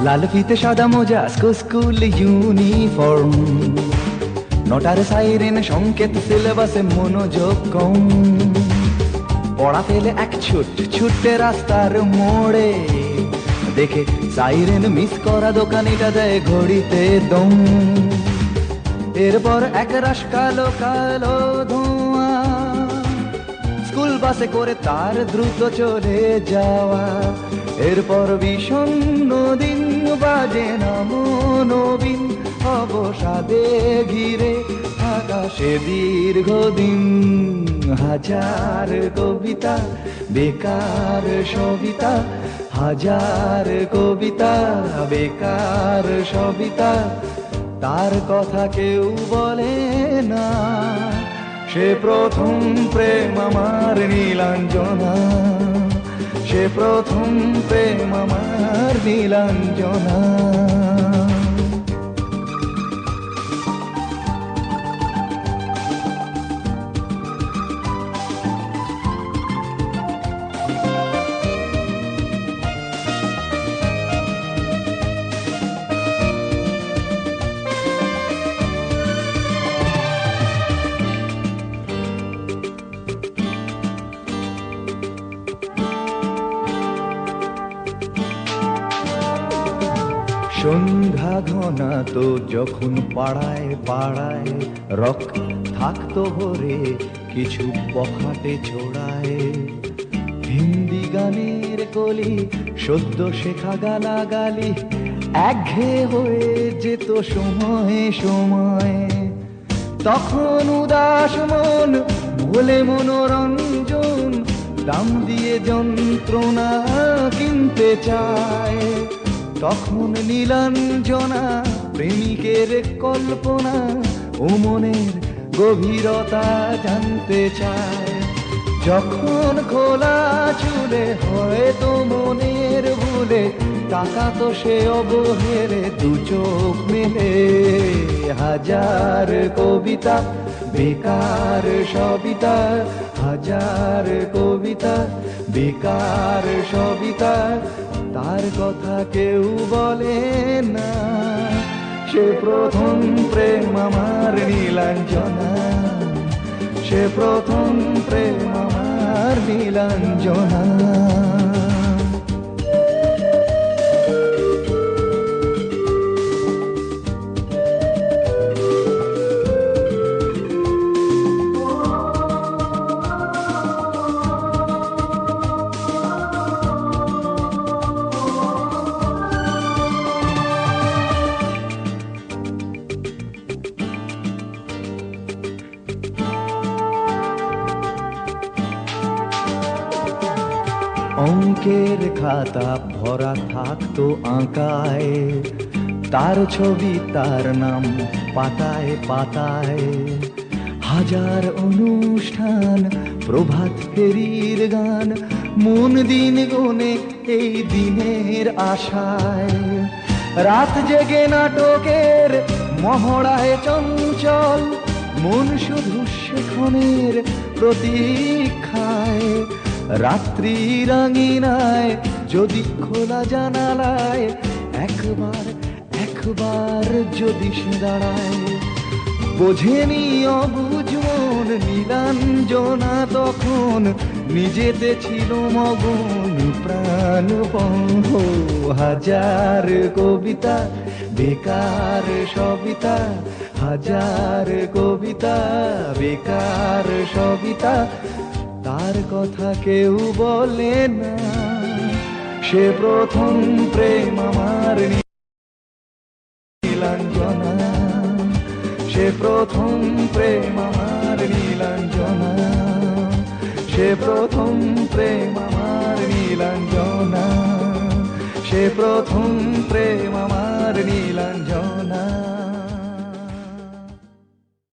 লাল ফিতে সাদা মোজা স্কুল ইউনিফর্ম, নটার সাইরেন সংকেত সিলেবাসে মনোযোগ কম। পড়া ফেলে এক ছুটে রাস্তার মোড়ে, দেখে সাইরেন মিস করা দোকানিটা দেয় ঘড়িতে দম। এরপর এক রাশ কালো কালো ধোঁয়া, স্কুল বাসে করে তার দ্রুত চলে যাওয়া। এরপর বিষণ্ণ দিন বাজে না মনোবিন, অবসাদে ঘিরে আকাশে দীর্ঘদিন। হাজার কবিতা বেকার সবিতা, হাজার কবিতা বেকার সবিতা, তার কথা কেউ বলে না। সে প্রথম প্রেম আমার নীলাঞ্জনা, সে প্রথম প্রেম আমার নীলাঞ্জনা। সন্ধ্যা ঘনা তো যখন পাড়ায় পাড়ায় রক থাকতো ভরে কিছু বখাটে ছোড়ায়। হিন্দি গানের কলি সদ্য শেখা গালাগালি একঘেয়ে হয়ে যেত সময়ে সময়ে। তখন উদাস মন ভোলে মনোরঞ্জন, দাম দিয়ে যন্ত্রণা কিনতে চায়। তখন নীলাঞ্জনা প্রেমিকের কল্পনা ও মনের গভীরতা জানতে চায়। যখন খোলা চুলে হয়তো মনের ভুলে, টাকা তো সে অবহেলে দু চোখ মেলে। হাজার কবিতা বেকার সবিতা, হাজার কবিতা বেকার সবিতা, তার কথা কেউ বলে না। সে প্রথম প্রেম আমার নীলাঞ্জনা, সে প্রথম প্রেম আমার নীলাঞ্জনা। অঙ্কের খাতা ভরা থাকতো আঁকায়, তার ছবি তার নাম পাতায় পাতায়। হাজার অনুষ্ঠান প্রভাত ফেরির গান, মন দিন গুনে এই দিনের আশায়। রাত জেগে নাটকের মহড়ায় চঞ্চল, মন শুধু সেক্ষণের প্রতীক্ষায়। রাত্রি রাঙিনায় যদি খোলা জানালায় একবার একবার যদি সে দাঁড়ায়। বোঝেনি অবুঝ মন নীলাঞ্জনা তখন, নিজেতে ছিল মগন প্রাণপণ। হাজার কবিতা বেকার সবিতা, হাজার কবিতা বেকার সবিতা, তার কথা কেউ বলে না। সে প্রথম প্রেম আমার নীলাঞ্জনা, সে প্রথম প্রেম আমার নীলাঞ্জনা, সে প্রথম প্রেম আমার নীলাঞ্জনা, সে প্রথম প্রেম আমার নীলাঞ্জনা।